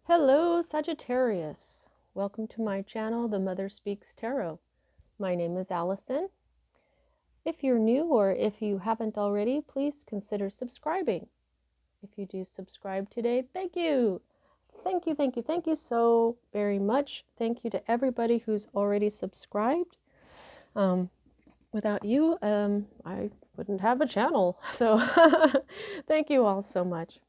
Hello, Sagittarius. Welcome to my channel, The Mother Speaks Tarot. My name is Allison. If you're new or if you haven't already, please consider subscribing. If you do subscribe today, thank you. Thank you so very much. Thank you to everybody who's already subscribed. Without you, I wouldn't have a channel. So thank you all so much.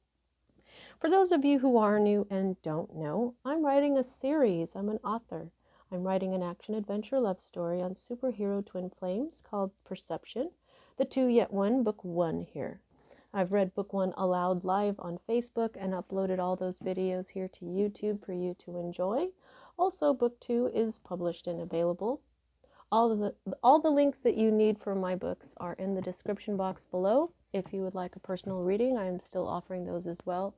For those of you who are new and don't know, I'm writing a series. I'm an author. I'm writing an action-adventure love story on superhero twin flames called Perception, the Two Yet One, book 1 here. I've read book 1 aloud live on Facebook and uploaded all those videos here to YouTube for you to enjoy. Also, book 2 is published and available. All the links that you need for my books are in the description box below. If you would like a personal reading, I am still offering those as well.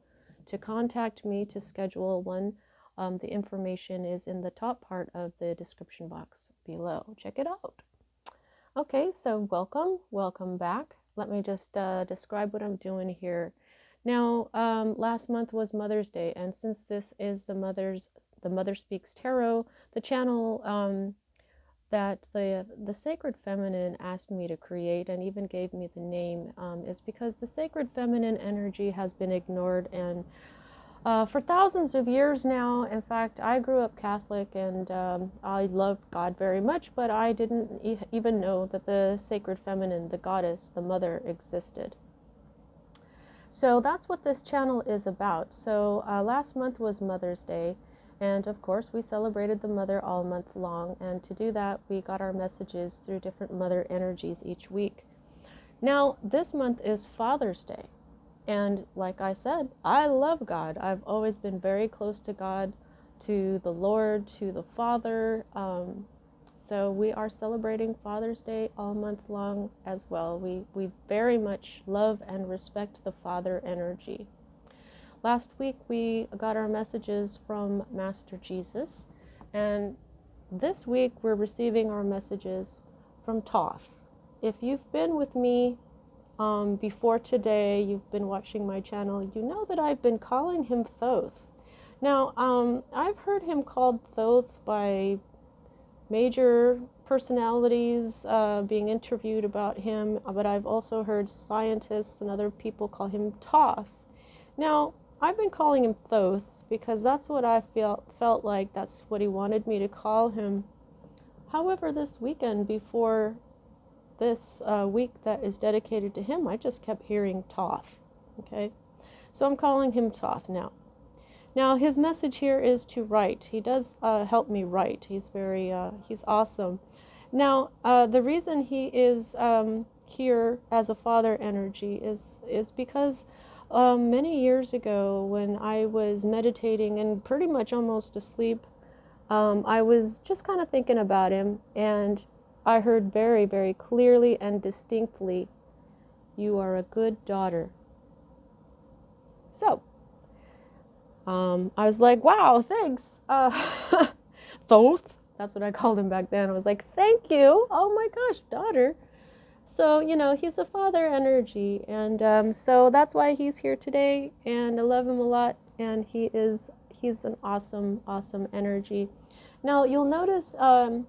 To contact me to schedule one, the information is in the top part of the description box below. Check it out. Okay, so welcome back. Let me just describe what I'm doing here. Now, last month was Mother's Day, and since this is the Mother Speaks Tarot, the channel that the Sacred Feminine asked me to create and even gave me the name is because the Sacred Feminine energy has been ignored and for thousands of years now. In fact, I grew up Catholic and I loved God very much, but I didn't even know that the Sacred Feminine, the goddess, the mother, existed. So that's what this channel is about. So last month was Mother's Day. And of course, we celebrated the mother all month long. And to do that, we got our messages through different mother energies each week. Now, this month is Father's Day. And like I said, I love God. I've always been very close to God, to the Lord, to the Father. So we are celebrating Father's Day all month long as well. We very much love and respect the Father energy. Last week, we got our messages from Master Jesus, and this week, we're receiving our messages from Thoth. If you've been with me before today, you've been watching my channel, you know that I've been calling him Thoth. Now, I've heard him called Thoth by major personalities being interviewed about him, but I've also heard scientists and other people call him Thoth. Now, I've been calling him Thoth because that's what I felt like that's what he wanted me to call him. However, this weekend before this week that is dedicated to him, I just kept hearing Thoth. Okay, so I'm calling him Thoth now. Now, his message here is to write. He does help me write. He's he's awesome. Now, the reason he is here as a father energy is because many years ago, when I was meditating and pretty much almost asleep, I was just kind of thinking about him, and I heard very, very clearly and distinctly, "You are a good daughter." So, I was like, wow, thanks. Thoth, that's what I called him back then. I was like, thank you. Oh my gosh, daughter. So, you know, he's a father energy, and so that's why he's here today, and I love him a lot, and he's an awesome, awesome energy. Now, you'll notice that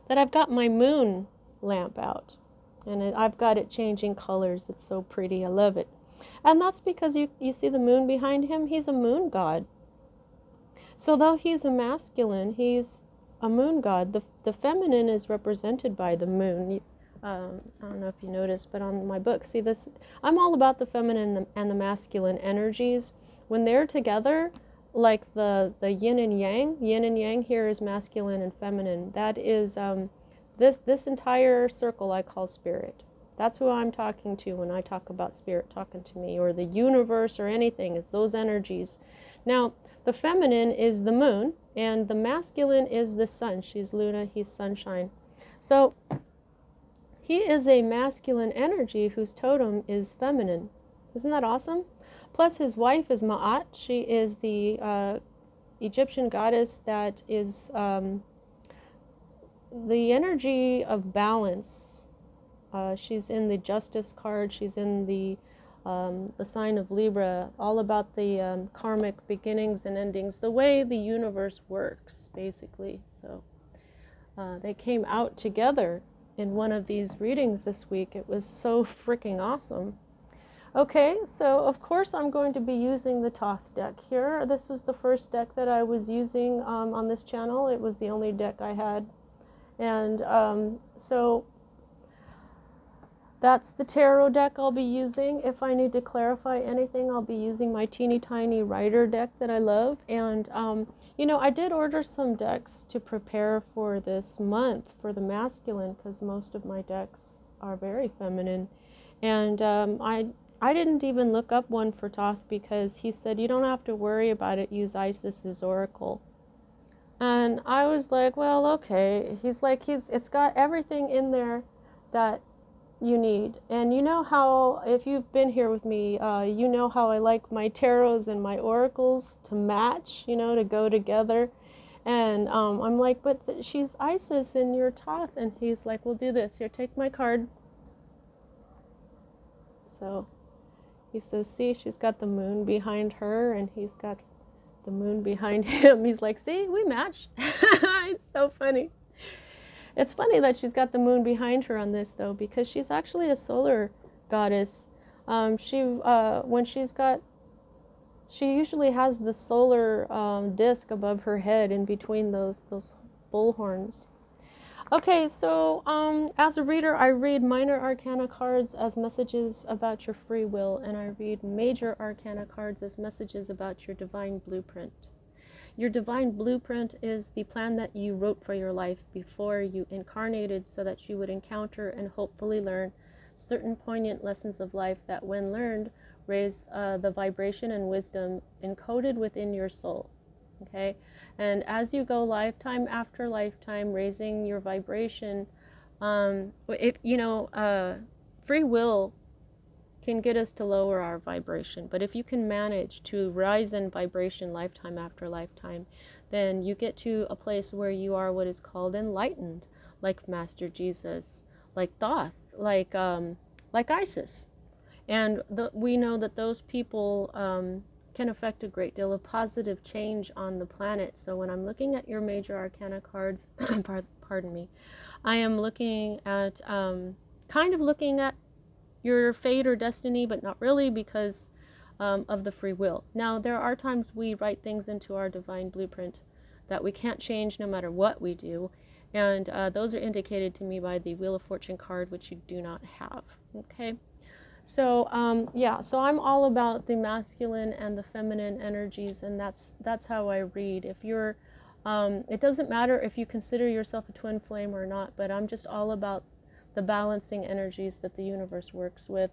I've got my moon lamp out, and I've got it changing colors. It's so pretty. I love it. And that's because you see the moon behind him? He's a moon god. So though he's a masculine, he's a moon god. The feminine is represented by the moon. I don't know if you noticed, but on my book, see this, I'm all about the feminine and the masculine energies. When they're together, like the yin and yang here is masculine and feminine. That is, this entire circle I call spirit. That's who I'm talking to when I talk about spirit talking to me, or the universe or anything. It's those energies. Now, the feminine is the moon, and the masculine is the sun. She's Luna, he's sunshine. So he is a masculine energy whose totem is feminine. Isn't that awesome? Plus his wife is Ma'at. She is the Egyptian goddess that is the energy of balance. She's in the Justice card. She's in the the sign of Libra, all about the karmic beginnings and endings, the way the universe works, basically. So they came out together in one of these readings this week. It was so freaking awesome. Okay, so of course I'm going to be using the Thoth deck here. This is the first deck that I was using on this channel. It was the only deck I had. And so that's the tarot deck I'll be using. If I need to clarify anything, I'll be using my teeny tiny writer deck that I love. And, you know, I did order some decks to prepare for this month for the masculine, because most of my decks are very feminine. And I didn't even look up one for Thoth because he said, you don't have to worry about it, use Isis's oracle. And I was like, well, okay. He's like, it's got everything in there that you need. And you know how, if you've been here with me, you know how I like my tarots and my oracles to match, you know, to go together. And I'm like, but she's Isis and you're Thoth. And he's like, we'll do this. Here, take my card. So he says, see, she's got the moon behind her and he's got the moon behind him. He's like, see, we match. It's so funny. It's funny that she's got the moon behind her on this, though, because she's actually a solar goddess. When she usually has the solar disc above her head in between those bull horns. Okay, so as a reader, I read minor arcana cards as messages about your free will, and I read major arcana cards as messages about your divine blueprint. Your divine blueprint is the plan that you wrote for your life before you incarnated so that you would encounter and hopefully learn certain poignant lessons of life that, when learned, raise the vibration and wisdom encoded within your soul. Okay? And as you go lifetime after lifetime raising your vibration, free will can get us to lower our vibration. But if you can manage to rise in vibration lifetime after lifetime, then you get to a place where you are what is called enlightened, like Master Jesus, like Thoth, like Isis. And we know that those people can affect a great deal of positive change on the planet. So when I'm looking at your major arcana cards, pardon me, I am looking at, kind of looking at your fate or destiny, but not really, because of the free will. Now, there are times we write things into our divine blueprint that we can't change no matter what we do, and those are indicated to me by the Wheel of Fortune card, which you do not have. Okay, so yeah, so I'm all about the masculine and the feminine energies, and that's how I read. If you're, it doesn't matter if you consider yourself a twin flame or not, but I'm just all about the balancing energies that the universe works with.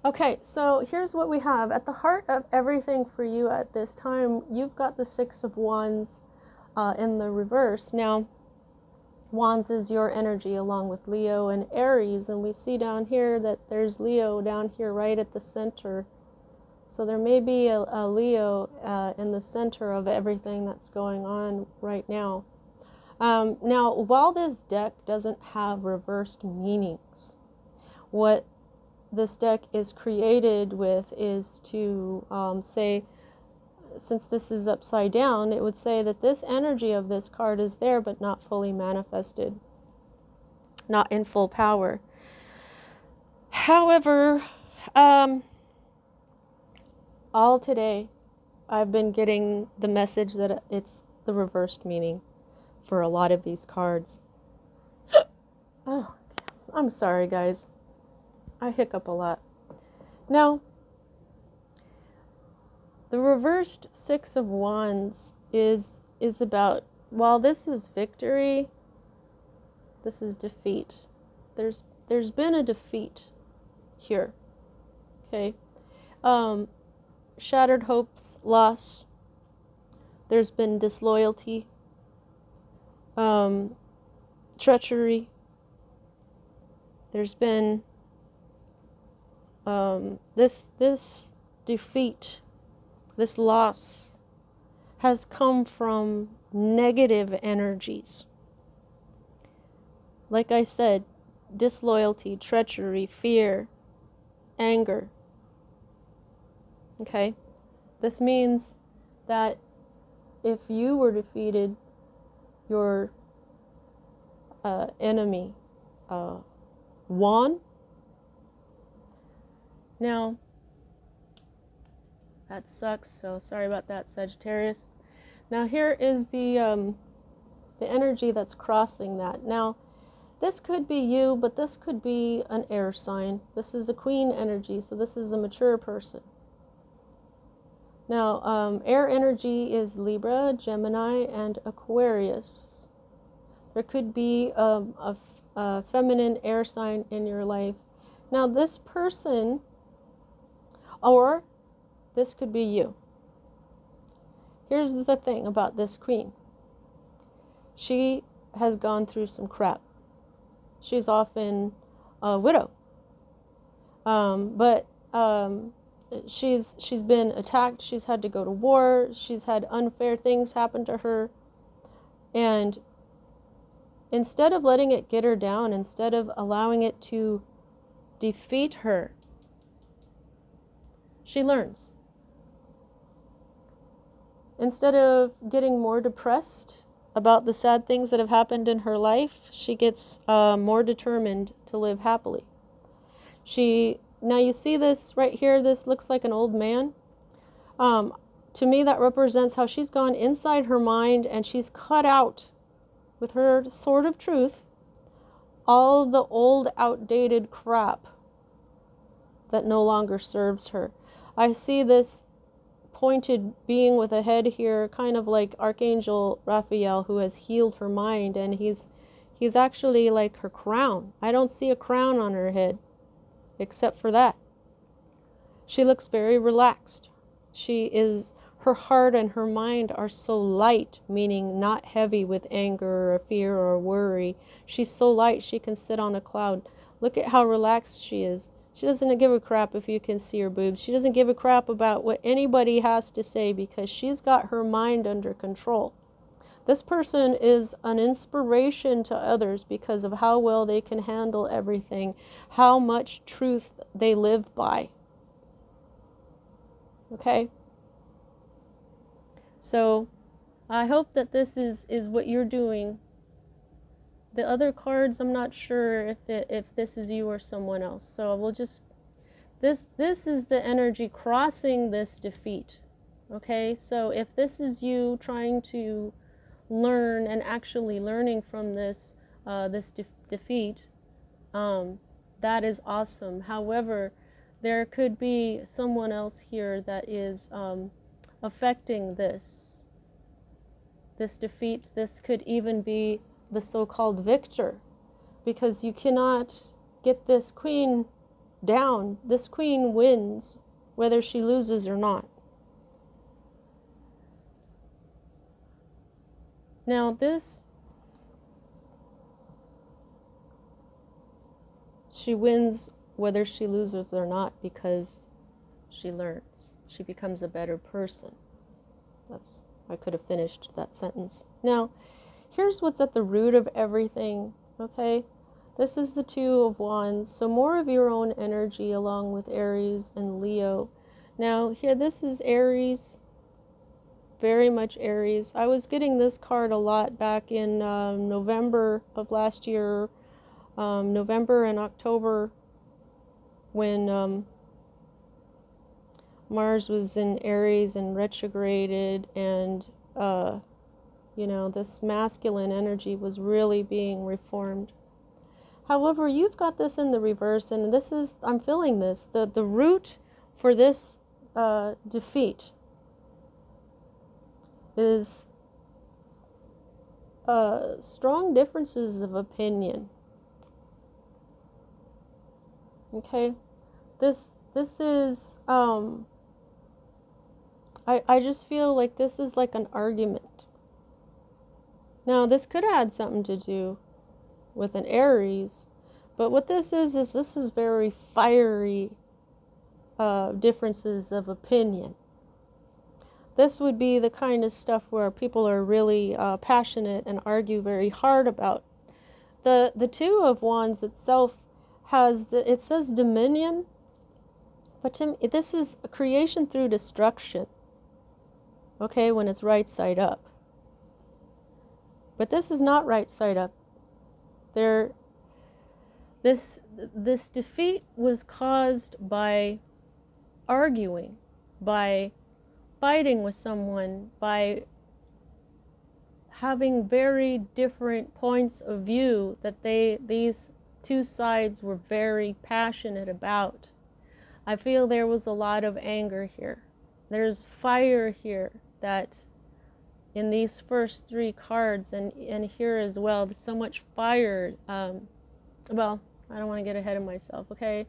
Okay, so here's what we have. At the heart of everything for you at this time, you've got the Six of Wands in the reverse. Now, Wands is your energy along with Leo and Aries, and we see down here that there's Leo down here right at the center. So there may be a Leo in the center of everything that's going on right now. Now, while this deck doesn't have reversed meanings, what this deck is created with is to say, since this is upside down, it would say that this energy of this card is there but not fully manifested, not in full power. However, all today I've been getting the message that it's the reversed meaning for a lot of these cards. Oh, I'm sorry, guys. I hiccup a lot. Now, the reversed Six of Wands is about, while this is victory, this is defeat. There's been a defeat here. Okay? Shattered hopes, loss. There's been disloyalty. Treachery. There's been this defeat, this loss has come from negative energies. Like I said, disloyalty, treachery, fear, anger. Okay? This means that if you were defeated, your enemy won. Now, that sucks, so sorry about that, Sagittarius. Now here is the energy that's crossing that. Now, this could be you, but this could be an air sign. This is a queen energy, so this is a mature person. Now, air energy is Libra, Gemini, and Aquarius. There could be a feminine air sign in your life. Now, this person, or this could be you. Here's the thing about this queen. She has gone through some crap. She's often a widow. But she's been attacked. She's had to go to war. She's had unfair things happen to her. And instead of letting it get her down, instead of allowing it to defeat her, she learns. Instead of getting more depressed about the sad things that have happened in her life, she gets more determined to live happily. Now you see this right here, this looks like an old man. To me, that represents how she's gone inside her mind and she's cut out, with her sword of truth, all the old, outdated crap that no longer serves her. I see this pointed being with a head here, kind of like Archangel Raphael, who has healed her mind, and he's actually like her crown. I don't see a crown on her head, except for that. She looks very relaxed. Her heart and her mind are so light, meaning not heavy with anger or fear or worry. She's so light she can sit on a cloud. Look at how relaxed she is. She doesn't give a crap if you can see her boobs. She doesn't give a crap about what anybody has to say because she's got her mind under control. This person is an inspiration to others because of how well they can handle everything, how much truth they live by. Okay? So, I hope that this is what you're doing. The other cards, I'm not sure if this is you or someone else. So we'll just, this is the energy crossing this defeat. Okay? So if this is you trying to learn and actually learning from this defeat, that is awesome. However, there could be someone else here that is affecting this defeat. This could even be the so-called victor, because you cannot get this queen down. This queen wins whether she loses or not. Now she wins whether she loses or not because she learns. She becomes a better person. I could have finished that sentence. Now, here's what's at the root of everything, okay? This is the Two of Wands, so more of your own energy along with Aries and Leo. Now, here, this is Aries, very much Aries. I was getting this card a lot back in November of last year, November and October, when Mars was in Aries and retrograded, and this masculine energy was really being reformed. However, you've got this in the reverse, and I'm feeling this. The root for this defeat is strong differences of opinion. Okay? This is, I just feel like this is like an argument. Now, this could have had something to do with an Aries, but what this is very fiery differences of opinion. This would be the kind of stuff where people are really passionate and argue very hard about. The Two of Wands itself it says dominion, But to me, this is a creation through destruction, okay, when it's right side up. But this is not right side up. This defeat was caused by arguing, by fighting with someone, by having very different points of view that these two sides were very passionate about. I feel there was a lot of anger here. There's fire here that in these first three cards and here as well, there's so much fire. Well, I don't want to get ahead of myself, okay?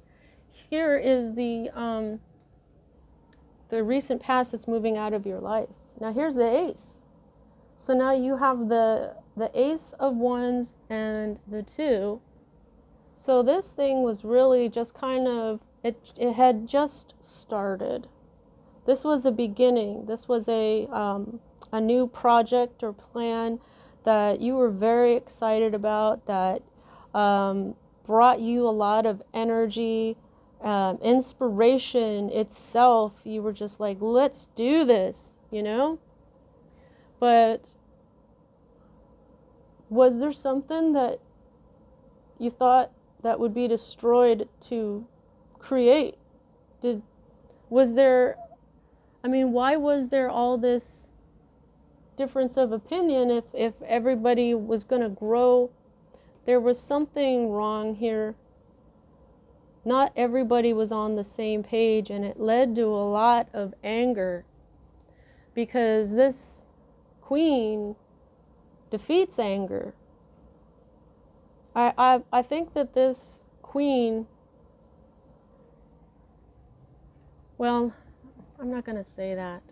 Here is the recent past that's moving out of your life. Now here's the ace. So now you have the ace of wands and the two. So this thing was really just kind of, it had just started. This was a beginning. This was a new project or plan that you were very excited about, that brought you a lot of energy, inspiration itself. You were just like, let's do this, you know? But was there something that you thought that would be destroyed to create? Was there, I mean, why was there all this difference of opinion if everybody was going to grow? There was something wrong here. Not everybody was on the same page, and it led to a lot of anger, because this queen defeats anger. I think that this queen, well, I'm not going to say that.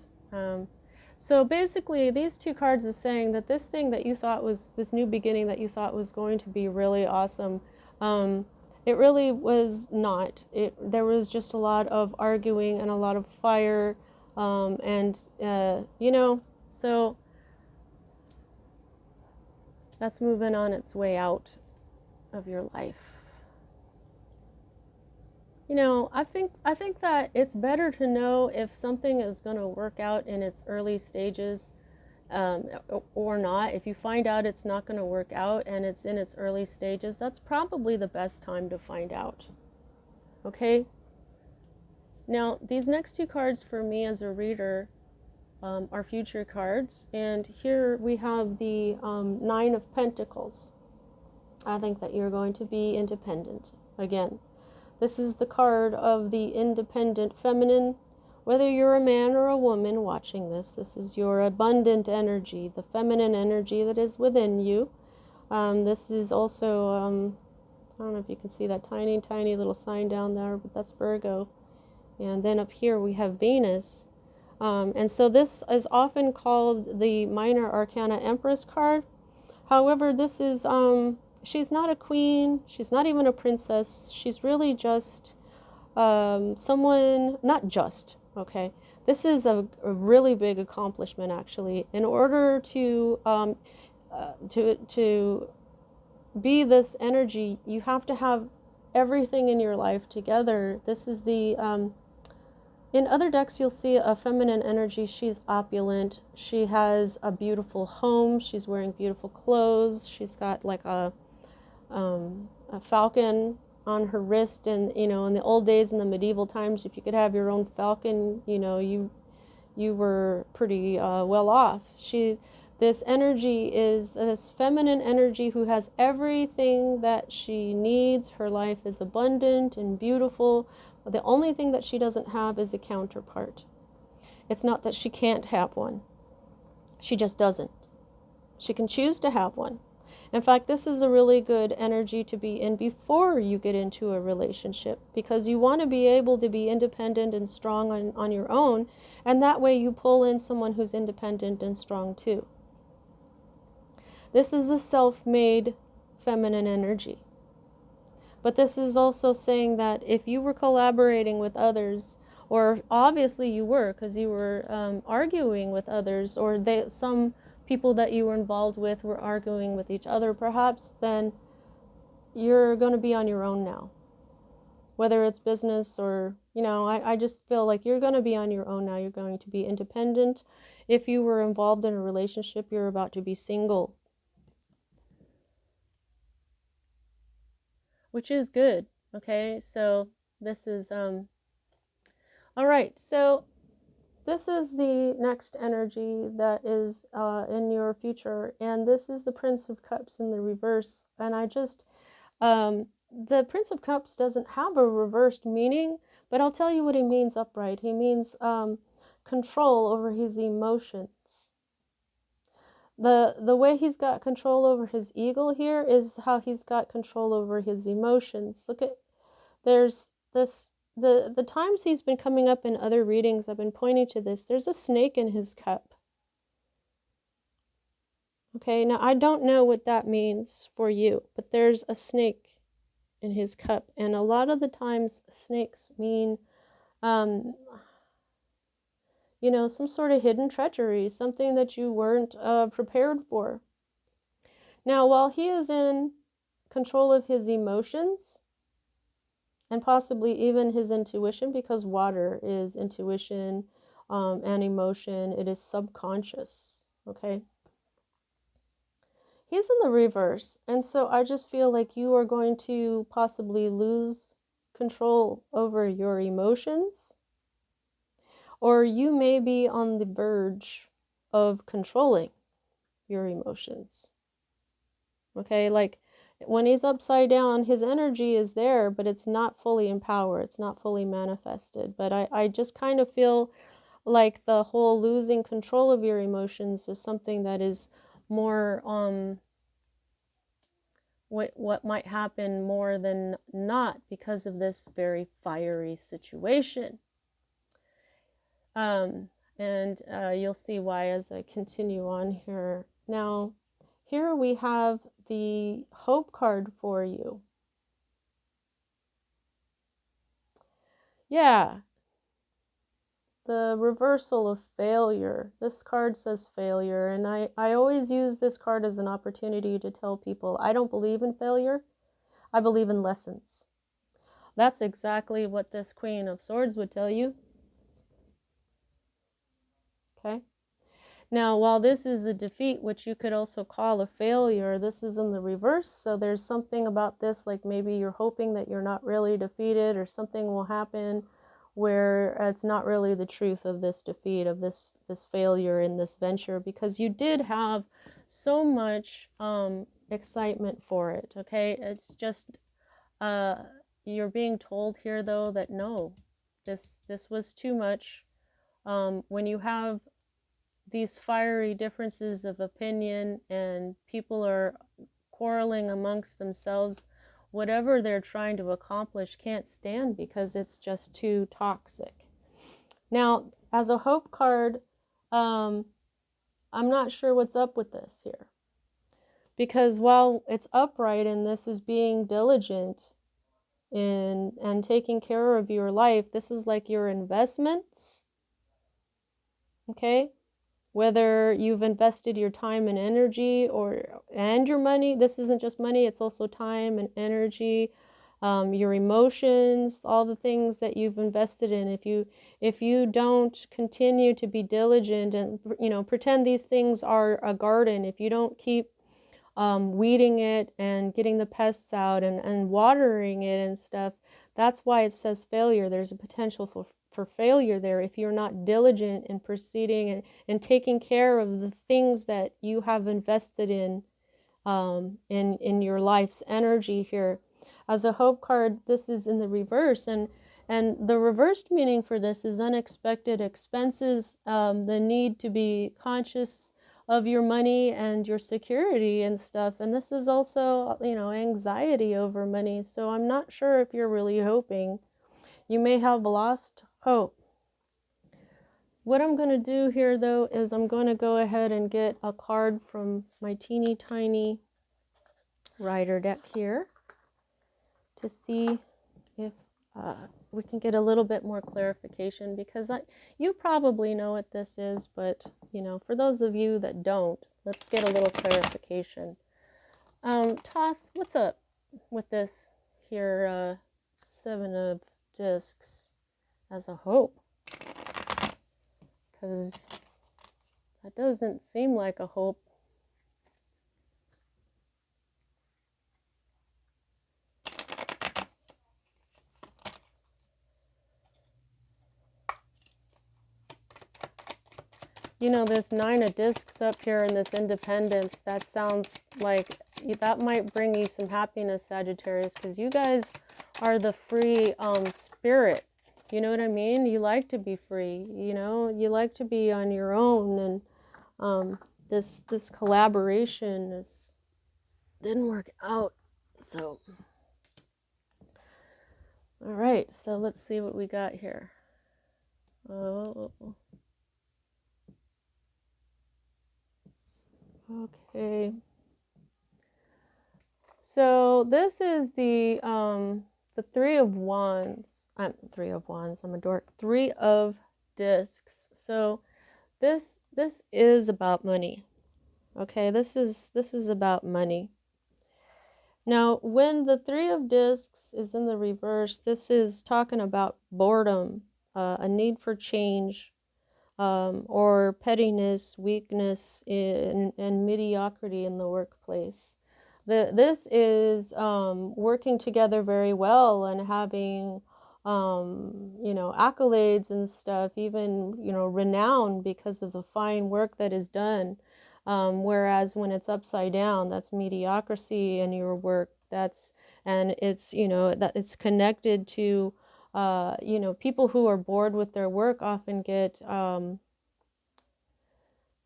So basically, these two cards are saying that this thing that you thought was, this new beginning that you thought was going to be really awesome, it really was not. There was just a lot of arguing and a lot of fire, you know, so that's moving on its way out of your life. You know, I think that it's better to know if something is going to work out in its early stages or not. If you find out it's not going to work out and it's in its early stages, that's probably the best time to find out. Okay? Now, these next two cards for me as a reader are future cards. And here we have the Nine of Pentacles. I think that you're going to be independent. Again, this is the card of the independent feminine. Whether you're a man or a woman watching this, this is your abundant energy, the feminine energy that is within you. This is also, I don't know if you can see that tiny, tiny little sign down there, but that's Virgo. And then up here we have Venus. And so this is often called the Minor Arcana Empress card. However, this is, she's not a queen, she's not even a princess, she's really just someone, not just, okay? This is a really big accomplishment, actually. In order to be this energy, you have to have everything in your life together. This is the, in other decks you'll see a feminine energy. She's opulent, she has a beautiful home, she's wearing beautiful clothes, she's got like a falcon on her wrist, and you know, in the old days, in the medieval times, if you could have your own falcon, you know, you were pretty well off. This energy is this feminine energy who has everything that she needs. Her life is abundant and beautiful. The only thing that she doesn't have is a counterpart. It's not that she can't have one. She just doesn't. She can choose to have one. In fact, this is a really good energy to be in before you get into a relationship, because you want to be able to be independent and strong on your own, and that way you pull in someone who's independent and strong too. This is a self-made feminine energy. But this is also saying that if you were collaborating with others, or obviously you were, because you were arguing with others, or some people that you were involved with were arguing with each other perhaps, then you're going to be on your own now. Whether it's business or You know, I just feel like you're going to be on your own now. You're going to be independent. If you were involved in a relationship, you're about to be single, which is good. Okay, so this is all right. So this is the next energy that is in your future, and this is the Prince of Cups in the reverse. And the Prince of Cups doesn't have a reversed meaning, but I'll tell you what he means upright. He means control over his emotions. The way he's got control over his eagle here is how he's got control over his emotions. Look at, there's this, the times he's been coming up in other readings, I've been pointing to this. There's a snake in his cup. Okay, now I don't know what that means for you, but there's a snake in his cup, and a lot of the times snakes mean you know, some sort of hidden treachery, something that you weren't prepared for. Now, while he is in control of his emotions and possibly even his intuition, because water is intuition and emotion, it is subconscious, okay? He's in the reverse, and so I just feel like you are going to possibly lose control over your emotions, or you may be on the verge of controlling your emotions. Okay, like when he's upside down, his energy is there, but it's not fully in power, it's not fully manifested. But I just kind of feel like the whole losing control of your emotions is something that is more what might happen more than not because of this very fiery situation. And you'll see why as I continue on here. Now, here we have the hope card for you. Yeah, the reversal of failure. This card says failure, and I always use this card as an opportunity to tell people I don't believe in failure. I believe in lessons. That's exactly what this Queen of Swords would tell you. Okay? Now, while this is a defeat, which you could also call a failure, this is in the reverse. So there's something about this, like maybe you're hoping that you're not really defeated, or something will happen where it's not really the truth of this defeat, of this failure in this venture, because you did have so much excitement for it. Okay, it's just you're being told here though that no, this was too much. When you have these fiery differences of opinion and people are quarreling amongst themselves, whatever they're trying to accomplish can't stand because it's just too toxic. Now, as a hope card, I'm not sure what's up with this here. Because while it's upright and this is being diligent in and taking care of your life, this is like your investments. Okay? Whether you've invested your time and energy and your money. This isn't just money, it's also time and energy, your emotions, all the things that you've invested in. If you don't continue to be diligent and, you know, pretend these things are a garden, if you don't keep weeding it and getting the pests out and watering it and stuff, that's why it says failure. There's a potential for failure there if you're not diligent in proceeding and taking care of the things that you have invested in your life's energy here. As a hope card, this is in the reverse, and the reversed meaning for this is unexpected expenses, the need to be conscious of your money and your security and stuff. And this is also, you know, anxiety over money. So I'm not sure if you're really hoping. You may have lost hope. What I'm going to do here, though, is I'm going to go ahead and get a card from my teeny tiny rider deck here to see if we can get a little bit more clarification, because you probably know what this is, but, you know, for those of you that don't, let's get a little clarification. Thoth, what's up with this here, Seven of Discs? as a hope, because that doesn't seem like a hope. You know, this 9 of discs up here and this independence, that sounds like that might bring you some happiness, Sagittarius, because you guys are the free spirit. You know what I mean? You like to be free, you know, you like to be on your own, and this collaboration didn't work out. So, all right, so let's see what we got here. Oh, okay. So this is the 3 of Wands. I'm 3 of Wands. I'm a dork. 3 of Discs. So this is about money. Okay, this is about money. Now, when the 3 of Discs is in the reverse, this is talking about boredom, a need for change, or pettiness, weakness, and mediocrity in the workplace. This is working together very well and having, you know, accolades and stuff, even, you know, renown because of the fine work that is done. Whereas when it's upside down, that's mediocrity in your work. And it's, you know, that it's connected to, you know, people who are bored with their work often get,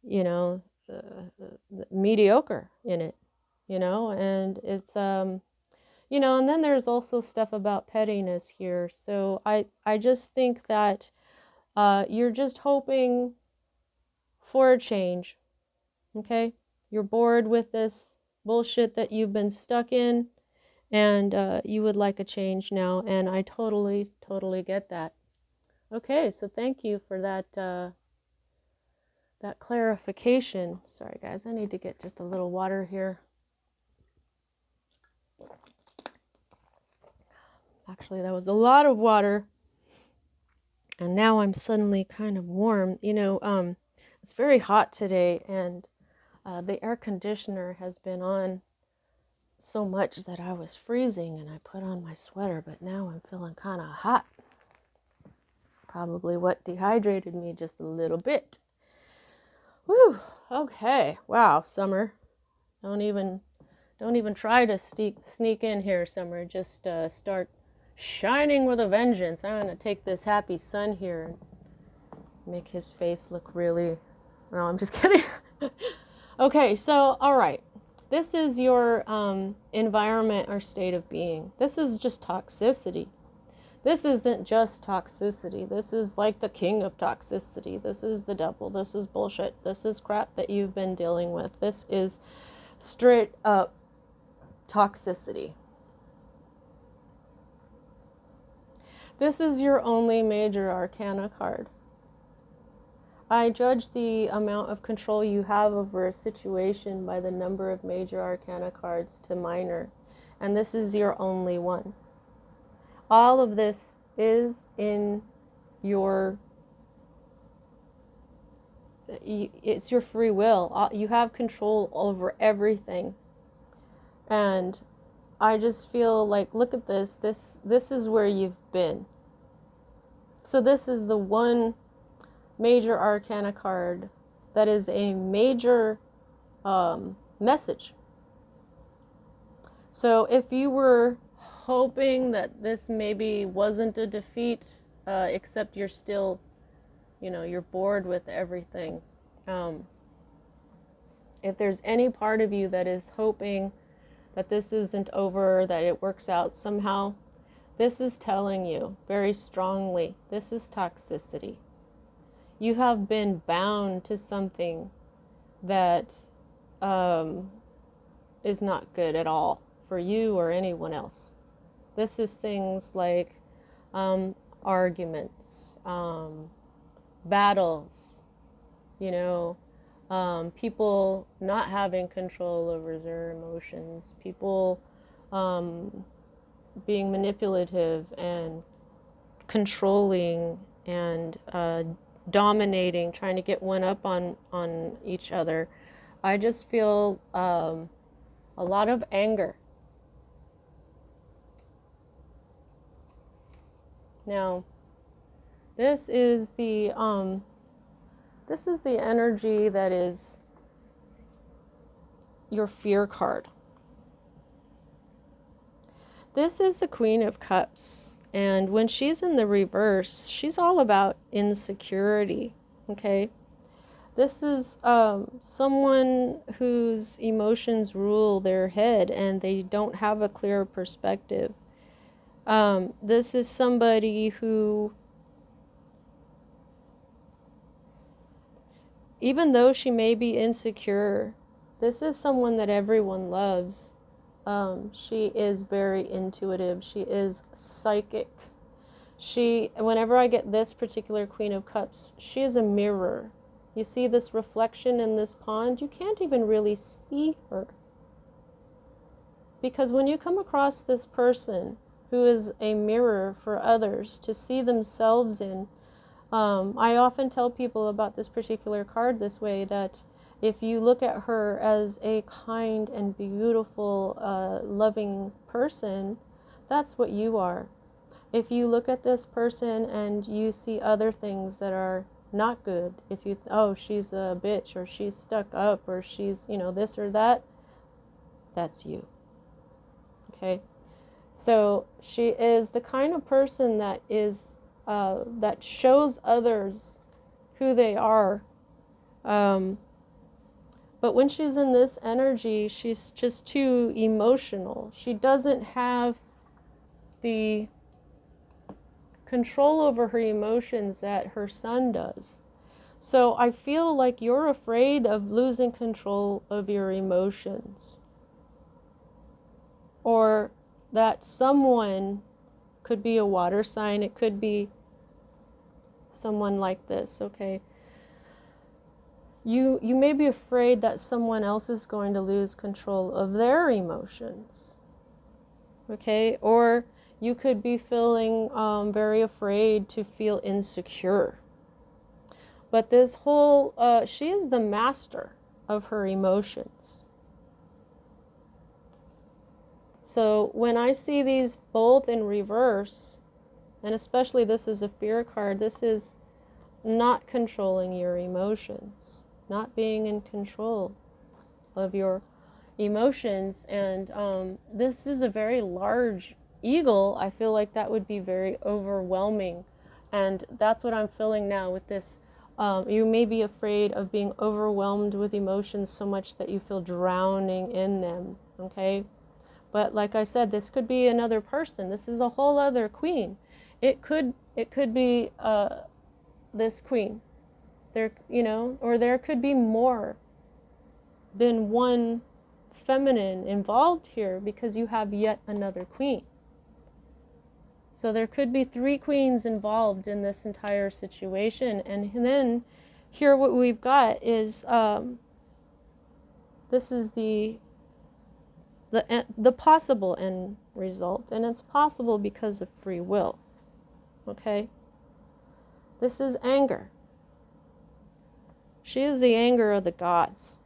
you know, mediocre in it, you know, and it's, you know, and then there's also stuff about pettiness here. So I just think that you're just hoping for a change, okay? You're bored with this bullshit that you've been stuck in, and you would like a change now, and I totally get that. Okay, so thank you for that that clarification. Sorry guys, I need to get just a little water here. Actually, that was a lot of water, and now I'm suddenly kind of warm. You know, it's very hot today, and the air conditioner has been on so much that I was freezing, and I put on my sweater, but now I'm feeling kind of hot. Probably what dehydrated me just a little bit. Whew. Okay. Wow, Summer. Don't even try to sneak in here, Summer. Just start shining with a vengeance. I'm going to take this happy sun here and make his face look really... No, I'm just kidding. Okay, so, all right. This is your environment or state of being. This is just toxicity. This isn't just toxicity. This is like the king of toxicity. This is the devil. This is bullshit. This is crap that you've been dealing with. This is straight up toxicity. This is your only major arcana card. I judge the amount of control you have over a situation by the number of major arcana cards to minor, and this is your only one. All of this is in your, it's your free will. You have control over everything. And I just feel like, look at this. This is where you've been. So this is the one major arcana card that is a major message. So if you were hoping that this maybe wasn't a defeat, except you're still, you know, you're bored with everything. If there's any part of you that is hoping that this isn't over, that it works out somehow, this is telling you very strongly, this is toxicity. You have been bound to something that is not good at all for you or anyone else. This is things like arguments, battles, you know, people not having control over their emotions, people being manipulative and controlling and dominating, trying to get one up on each other. I just feel a lot of anger. Now, this is the energy that is your fear card. This is the Queen of Cups, and when she's in the reverse, she's all about insecurity, okay? This is someone whose emotions rule their head and they don't have a clear perspective. This is somebody who, even though she may be insecure, this is someone that everyone loves. She is very intuitive. She is psychic. Whenever I get this particular Queen of Cups, she is a mirror. You see this reflection in this pond? You can't even really see her. Because when you come across this person who is a mirror for others to see themselves in, I often tell people about this particular card this way, that if you look at her as a kind and beautiful, loving person, that's what you are. If you look at this person and you see other things that are not good, if you, oh, she's a bitch, or she's stuck up, or she's, this or that, that's you. Okay? So she is the kind of person that is, that shows others who they are. But when she's in this energy, she's just too emotional. She doesn't have the control over her emotions that her son does. So I feel like you're afraid of losing control of your emotions. Or that someone, could be a water sign, it could be someone like this, okay? You may be afraid that someone else is going to lose control of their emotions, okay? Or you could be feeling very afraid to feel insecure. But this whole, she is the master of her emotions. So when I see these both in reverse, and especially this is a fear card, this is not controlling your emotions, not being in control of your emotions. And this is a very large eagle. I feel like that would be very overwhelming. And that's what I'm feeling now with this. You may be afraid of being overwhelmed with emotions so much that you feel drowning in them, okay? But like I said, this could be another person. This is a whole other queen. It could be this queen. There, or there could be more than one feminine involved here, because you have yet another queen. So there could be 3 queens involved in this entire situation. And then here what we've got is, this is the possible end result. And it's possible because of free will. Okay? This is anger. She is the anger of the gods.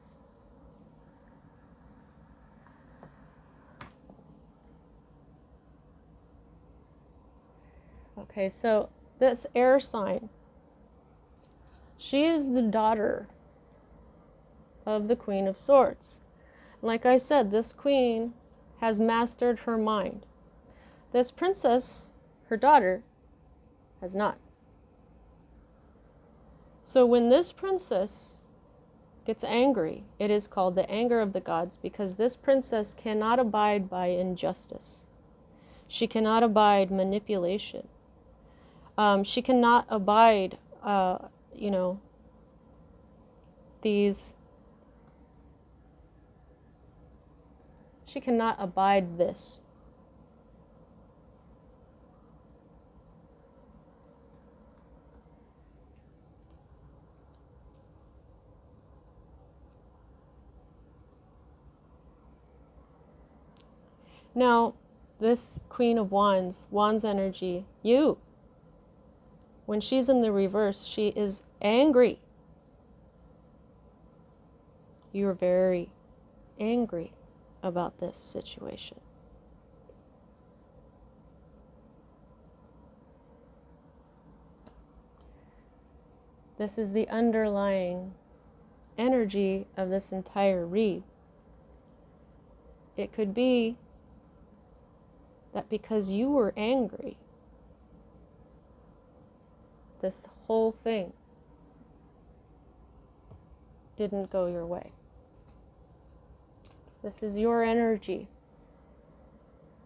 Okay, so this air sign, she is the daughter of the Queen of Swords. Like I said, this queen has mastered her mind. This princess, her daughter, has not. So when this princess gets angry, it is called the anger of the gods, because this princess cannot abide by injustice. She cannot abide manipulation. She cannot abide, she cannot abide this. Now, this Queen of Wands, Wands energy, you When she's in the reverse, she is angry. You're very angry about this situation. This is the underlying energy of this entire read. It could be that because you were angry, this whole thing didn't go your way. This is your energy.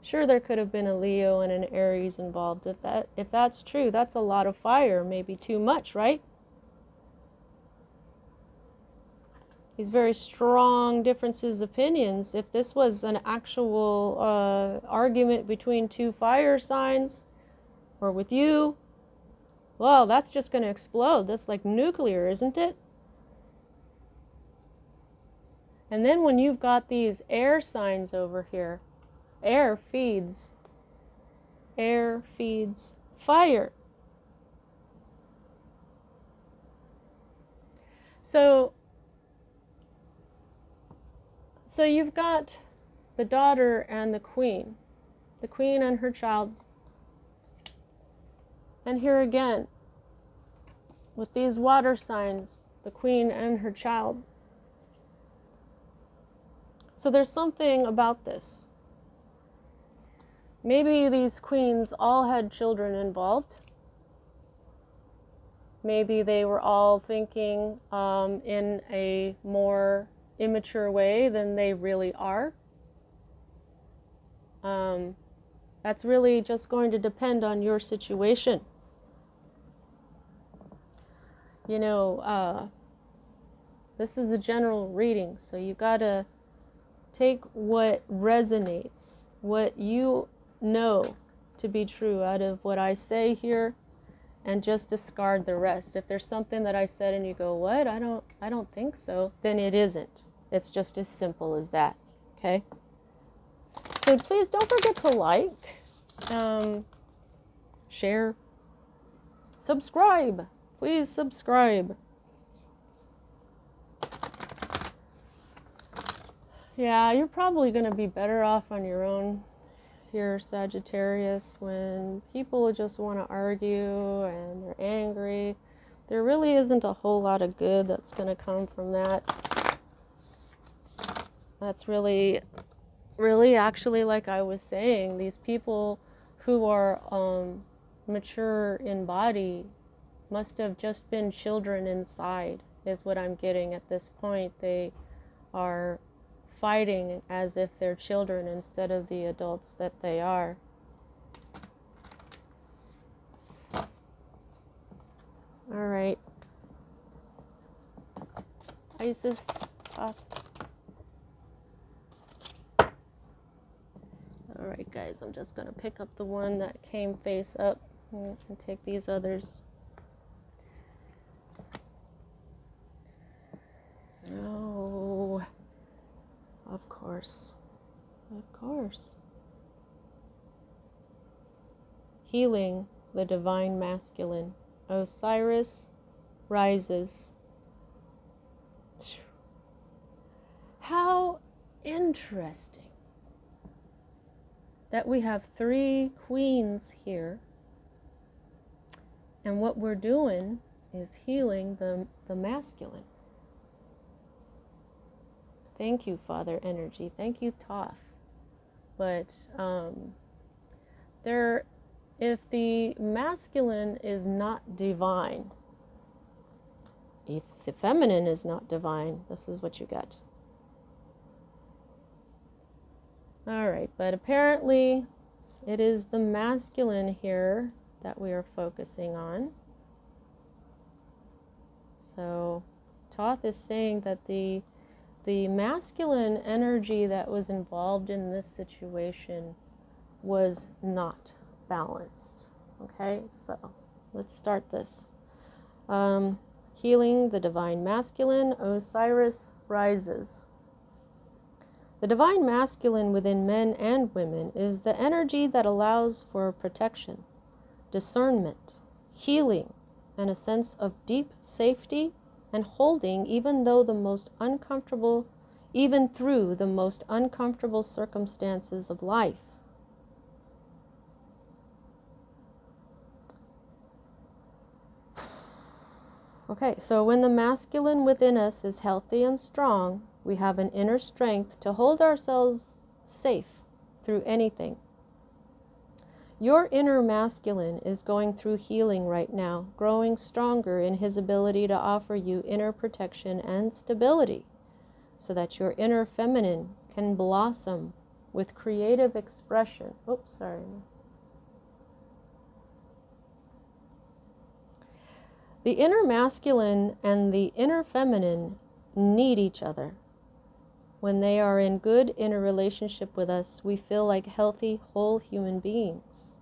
Sure, there could have been a Leo and an Aries involved. If that's true, that's a lot of fire, maybe too much, right? These very strong differences of opinions. If this was an actual argument between two fire signs, or with you, well, that's just going to explode. That's like nuclear, isn't it? And then when you've got these air signs over here, air feeds fire. So you've got the daughter and the queen and her child. And here again, with these water signs, the queen and her child. So there's something about this. Maybe these queens all had children involved. Maybe they were all thinking in a more immature way than they really are. That's really just going to depend on your situation. You know, this is a general reading, so you gotta take what resonates, what you know to be true out of what I say here, and just discard the rest. If there's something that I said and you go, what? I don't think so, then it isn't. It's just as simple as that, okay? So please don't forget to like, share, subscribe. Please subscribe. Yeah, you're probably going to be better off on your own here, Sagittarius, when people just want to argue and they're angry. There really isn't a whole lot of good that's going to come from that. That's really actually, like I was saying, these people who are mature in body must have just been children inside, is what I'm getting at this point. They are fighting as if they're children instead of the adults that they are. All right. Isis, Thoth. All right, guys, I'm just going to pick up the one that came face up and take these others. Oh, of course. Healing the divine masculine. Osiris rises. How interesting that we have 3 queens here, and what we're doing is healing the masculine. Thank you, Father Energy. Thank you, Thoth. But if the masculine is not divine, if the feminine is not divine, this is what you get. All right, but apparently it is the masculine here that we are focusing on. So Thoth is saying that the masculine energy that was involved in this situation was not balanced. Okay, so let's start this. Healing the divine masculine, Osiris rises. The divine masculine within men and women is the energy that allows for protection, discernment, healing, and a sense of deep safety and holding, even through the most uncomfortable circumstances of life. Okay, so when the masculine within us is healthy and strong, we have an inner strength to hold ourselves safe through anything. Your inner masculine is going through healing right now, growing stronger in his ability to offer you inner protection and stability, so that your inner feminine can blossom with creative expression. Oops, sorry. The inner masculine and the inner feminine need each other. When they are in good inner relationship with us, we feel like healthy, whole human beings.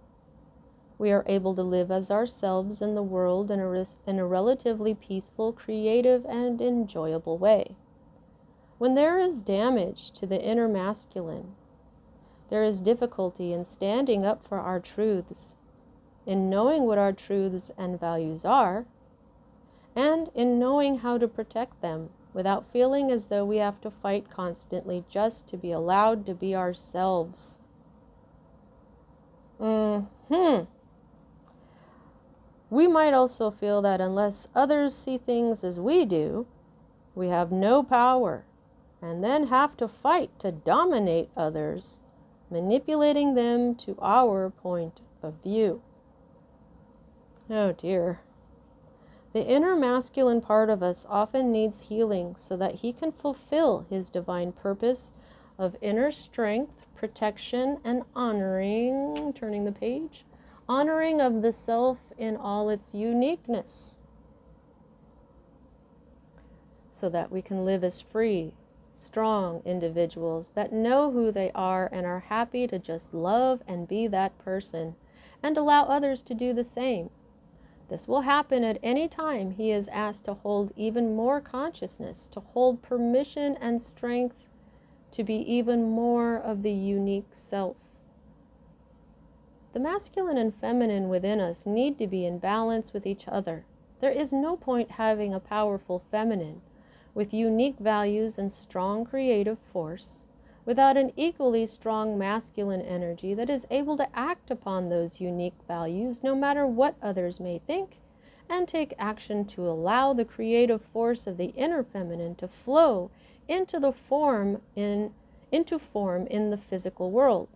We are able to live as ourselves in the world in a relatively peaceful, creative, and enjoyable way. When there is damage to the inner masculine, there is difficulty in standing up for our truths, in knowing what our truths and values are, and in knowing how to protect them without feeling as though we have to fight constantly just to be allowed to be ourselves. We might also feel that unless others see things as we do, we have no power, and then have to fight to dominate others, manipulating them to our point of view. Oh dear. The inner masculine part of us often needs healing so that he can fulfill his divine purpose of inner strength, protection, and honoring, turning the page, honoring of the self in all its uniqueness, so that we can live as free, strong individuals that know who they are and are happy to just love and be that person and allow others to do the same. This will happen at any time he is asked to hold even more consciousness, to hold permission and strength to be even more of the unique self. The masculine and feminine within us need to be in balance with each other. There is no point having a powerful feminine with unique values and strong creative force without an equally strong masculine energy that is able to act upon those unique values no matter what others may think, and take action to allow the creative force of the inner feminine to flow into form in the physical world.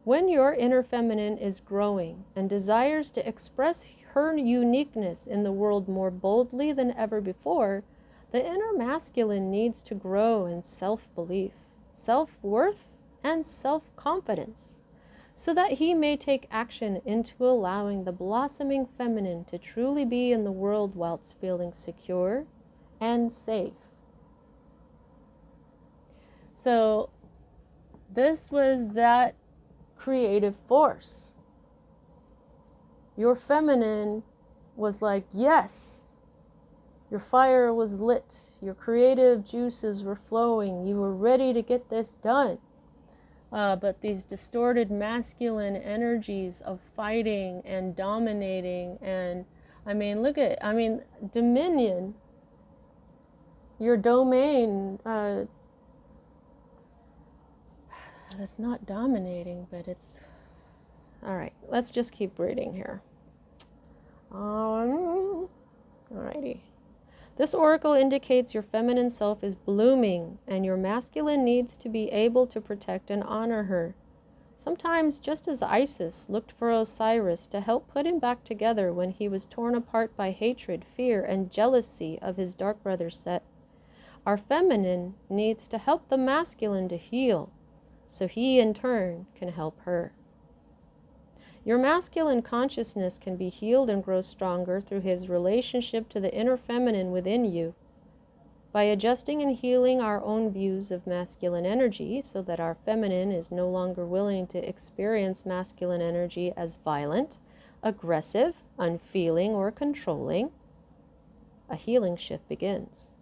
When your inner feminine is growing and desires to express her uniqueness in the world more boldly than ever before, the inner masculine needs to grow in self-belief, self-worth, and self-confidence, so that he may take action into allowing the blossoming feminine to truly be in the world whilst feeling secure and safe. So this was that creative force. Your feminine was like, yes. Your fire was lit. Your creative juices were flowing. You were ready to get this done. But these distorted masculine energies of fighting and dominating and, dominion, your domain, that's not dominating, but it's, all right, let's just keep reading here. Alrighty. This oracle indicates your feminine self is blooming, and your masculine needs to be able to protect and honor her. Sometimes, just as Isis looked for Osiris to help put him back together when he was torn apart by hatred, fear, and jealousy of his dark brother Set, our feminine needs to help the masculine to heal, so he in turn can help her. Your masculine consciousness can be healed and grow stronger through his relationship to the inner feminine within you, by adjusting and healing our own views of masculine energy so that our feminine is no longer willing to experience masculine energy as violent, aggressive, unfeeling, or controlling. A healing shift begins.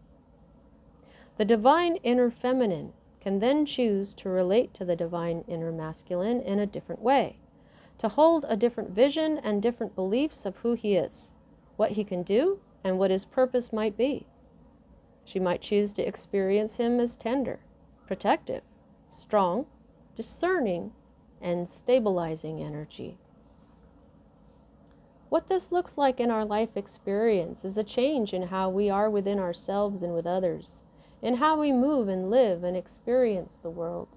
The divine inner feminine can then choose to relate to the divine inner masculine in a different way, to hold a different vision and different beliefs of who he is, what he can do, and what his purpose might be. She might choose to experience him as tender, protective, strong, discerning, and stabilizing energy. What this looks like in our life experience is a change in how we are within ourselves and with others, in how we move and live and experience the world.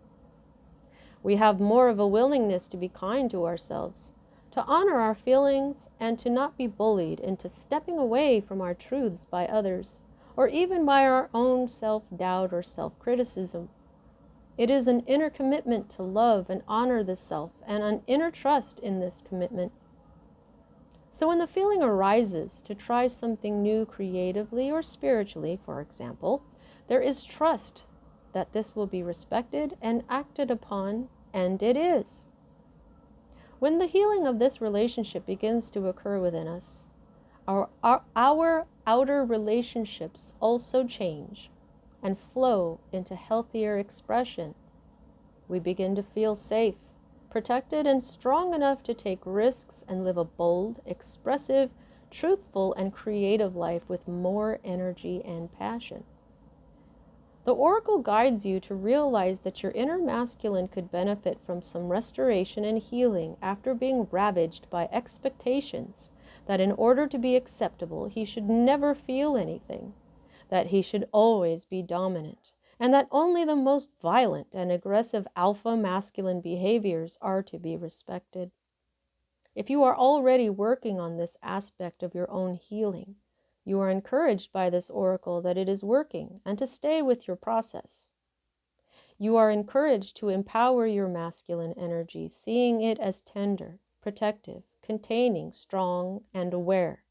We have more of a willingness to be kind to ourselves, to honor our feelings, and to not be bullied into stepping away from our truths by others, or even by our own self-doubt or self-criticism. It is an inner commitment to love and honor the self, and an inner trust in this commitment. So when the feeling arises to try something new creatively or spiritually, for example, there is trust that this will be respected and acted upon, and it is. When the healing of this relationship begins to occur within us, our outer relationships also change and flow into healthier expression. We begin to feel safe, protected, and strong enough to take risks and live a bold, expressive, truthful, and creative life with more energy and passion. The oracle guides you to realize that your inner masculine could benefit from some restoration and healing after being ravaged by expectations that in order to be acceptable, he should never feel anything, that he should always be dominant, and that only the most violent and aggressive alpha masculine behaviors are to be respected. If you are already working on this aspect of your own healing, you are encouraged by this oracle that it is working and to stay with your process. You are encouraged to empower your masculine energy, seeing it as tender, protective, containing, strong, and aware.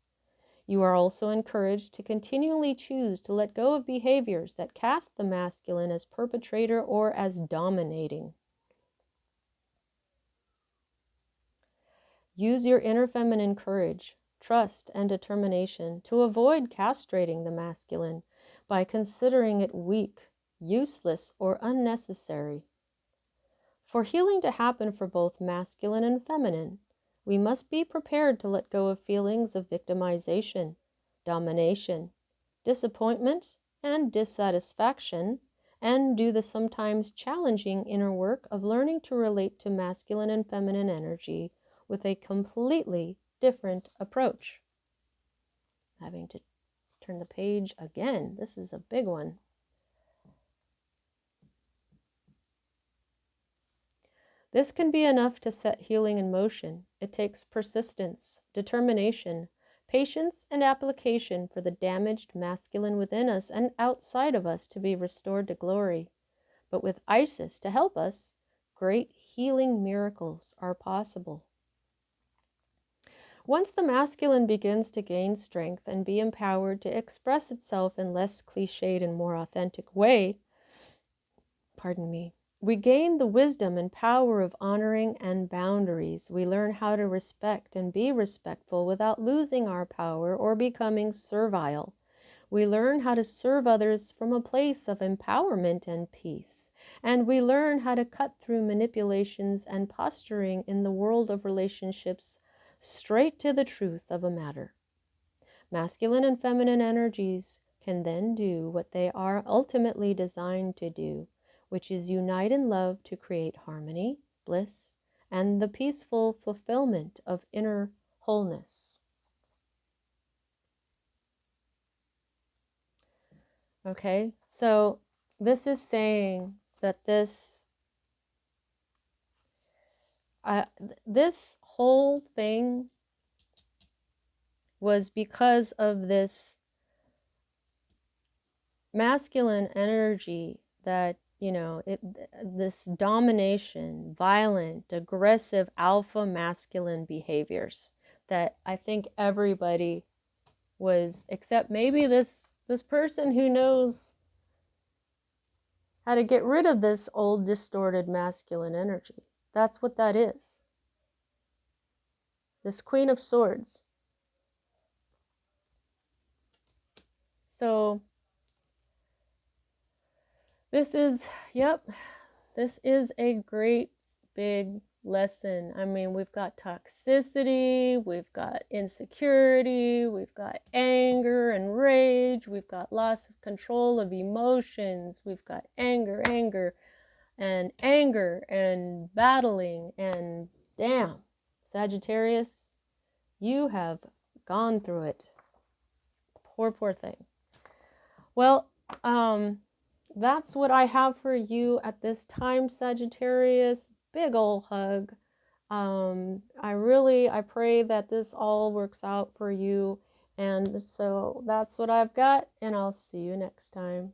You are also encouraged to continually choose to let go of behaviors that cast the masculine as perpetrator or as dominating. Use your inner feminine courage, trust, and determination to avoid castrating the masculine by considering it weak, useless, or unnecessary. For healing to happen for both masculine and feminine, we must be prepared to let go of feelings of victimization, domination, disappointment, and dissatisfaction, and do the sometimes challenging inner work of learning to relate to masculine and feminine energy with a completely different approach. Having to turn the page again. This is a big one. This can be enough to set healing in motion. It takes persistence, determination, patience, and application for the damaged masculine within us and outside of us to be restored to glory. But with Isis to help us, great healing miracles are possible. Once the masculine begins to gain strength and be empowered to express itself in less cliched and more authentic way, we gain the wisdom and power of honoring and boundaries. We learn how to respect and be respectful without losing our power or becoming servile. We learn how to serve others from a place of empowerment and peace. And we learn how to cut through manipulations and posturing in the world of relationships straight to the truth of a matter. Masculine and feminine energies can then do what they are ultimately designed to do, which is unite in love to create harmony, bliss, and the peaceful fulfillment of inner wholeness. Okay, so this is saying that this whole thing was because of this masculine energy that, this domination, violent, aggressive, alpha masculine behaviors that I think everybody was, except maybe this person who knows how to get rid of this old distorted masculine energy. That's what that is. This Queen of Swords. So this is a great big lesson. I mean, we've got toxicity, we've got insecurity, we've got anger and rage, we've got loss of control of emotions, we've got anger and battling, and damn, Sagittarius, you have gone through it. Poor thing. Well, that's what I have for you at this time, Sagittarius. Big ol' hug. I pray that this all works out for you. And so that's what I've got, and I'll see you next time.